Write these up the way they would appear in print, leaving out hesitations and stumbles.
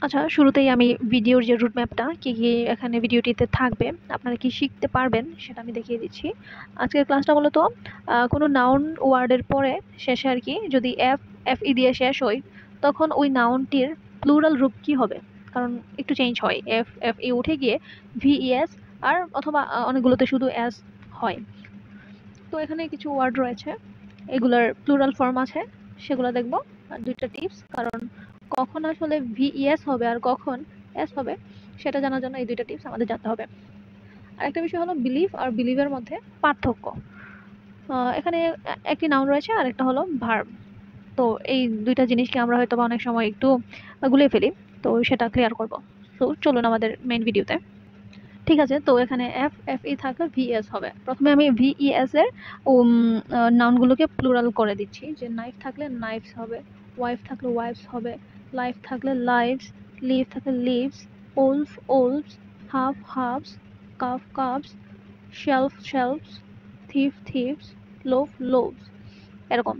আচ্ছা, শুরুতেই আমি ভিডিওর যে রুট ম্যাপটা কি এখানে ভিডিওটিতে থাকবে, আপনারা কি শিখতে পারবেন সেটা আমি দেখিয়ে দিচ্ছি। আজকের ক্লাসটা মূলত কোনো নাউন ওয়ার্ডের পরে শেষে আর কি যদি এফ ই দিয়ে শেষ হয়, তখন ওই নাউনটির প্লুরাল রূপ কি হবে। কারণ একটু চেঞ্জ হয়, এফ ই উঠে গিয়ে ভিইএস আর অথবা অনেকগুলোতে শুধু এস হয়। তো এখানে কিছু ওয়ার্ড রয়েছে, এগুলার প্লুরাল ফর্ম আছে, সেগুলো দেখব। আর দুইটা টিপস, কারণ কখন আসলে ভিইএস হবে আর কখন এস হবে সেটা জানার জন্য এই দুইটা টিপস আমাদের জানতে হবে। আর একটা বিষয় হলো বিলিভ আর বিলিভের মধ্যে পার্থক্য। এখানে একটি নাউন রয়েছে আর একটা হলো ভার্ব। তো এই দুইটা জিনিসকে আমরা হয়তো বা অনেক সময় একটু গুলিয়ে ফেলি, তো সেটা ক্লিয়ার করব। তো চলুন আমাদের মেইন ভিডিওতে। ঠিক আছে, তো এখানে এফ এফ ই থাকলে ভিএস হবে। প্রথমে আমি ভিইএস এর নাউনগুলোকে প্লুরাল করে দিচ্ছি, যে নাইফ থাকলে নাইফস হবে, ওয়াইফ থাকলে ওয়াইফস হবে, লাইফ থাকলে লাইভস, লিভ থাকলে লিভস, wolf wolfs, half halfs, calf calfs, shelf shelfs, thief thiefs, loaf loaves, এরকম।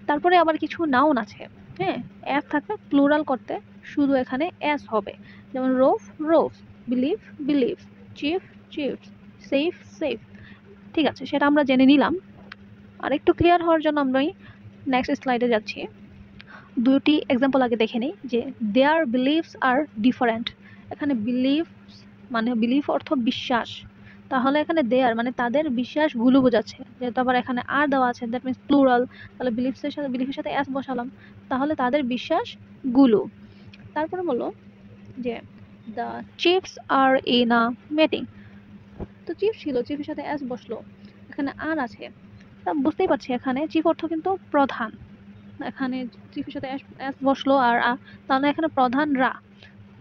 তারপরে আবার কিছু নাউন আছে, হ্যাঁ, এফ থাকলে প্লুরাল করতে শুধু এখানে এস হবে, যেমন roof roofs, believe believes, chief chiefs, safe safe. ঠিক আছে, সেটা আমরা জেনে নিলাম। আর একটু ক্লিয়ার হওয়ার জন্য আমরা নেক্সট স্লাইডে যাচ্ছি। দুটি এক্সাম্পল আগে দেখে নিই, যে দেয়ার বিলিভস আর ডিফারেন্ট। এখানে বিলিভ মানে বিলিভ অর্থ বিশ্বাস, তাহলে এখানে দেয়ার মানে তাদের বিশ্বাসগুলো বোঝাচ্ছে। যেহেতু আবার এখানে আর দেওয়া আছে, দ্যাট মিনস প্লুরাল, তাহলে বিলিভের সাথে এস বসালাম, তাহলে তাদের বিশ্বাসগুলো। তারপরে বললো যে the chiefs are in a meeting. তো চিফ ছিল, চিফের সাথে এস বসলো, এখানে আর আছে, তা বুঝতেই পারছি এখানে চিফ অর্থ কিন্তু প্রধান। এখানে চিফের সাথে এস বসলো আর তাহলে এখানে প্রধানরা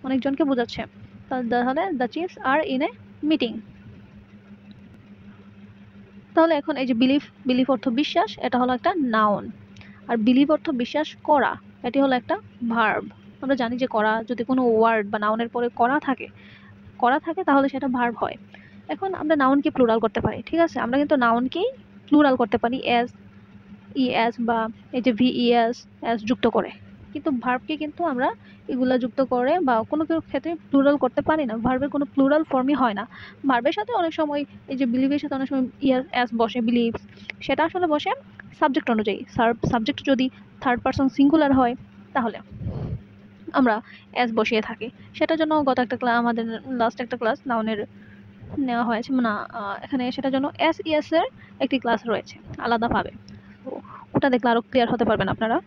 অনেকজনকে বোঝাচ্ছে। তাহলে the chiefs are in a meeting. তাহলে এখন এই যে বিলিভ, বিলিভ অর্থ বিশ্বাস, এটা হলো একটা নাউন। আর বিলিভ অর্থ বিশ্বাস করা, এটি হলো একটা ভার্ব। আমরা জানি যে করা, যদি কোনো ওয়ার্ড বা নাউনের পরে করা থাকে তাহলে সেটা ভার্ব হয়। এখন আমরা নাউনকে প্লুরাল করতে পারি, ঠিক আছে, আমরা কিন্তু নাউনকেই প্লুরাল করতে পারি এস ইএস বা এই যে ভিইএস এস যুক্ত করে, কিন্তু ভার্বকে কিন্তু আমরা এগুলা যুক্ত করে বা কোনো কোনো ক্ষেত্রে প্লুরাল করতে পারি না। ভার্বের কোনো প্লুরাল ফর্মই হয় না। ভার্বের সাথে অনেক সময় এই যে বিলিভের সাথে অনেক সময় এস বসে, বিলিভ, সেটা আসলে বসে সাবজেক্ট অনুযায়ী। সাবজেক্ট যদি থার্ড পারসন সিঙ্গুলার হয় তাহলে আমরা এস বসিয়ে থাকি। সেটার জন্য গত একটা ক্লাস, আমাদের লাস্ট একটা ক্লাস নাউনের নেওয়া হয়েছে, মানে এখানে সেটার জন্য এস ইএস এর একটি ক্লাস রয়েছে আলাদাভাবে, তো ওটা দেখলে আরো ক্লিয়ার হতে পারবেন আপনারা।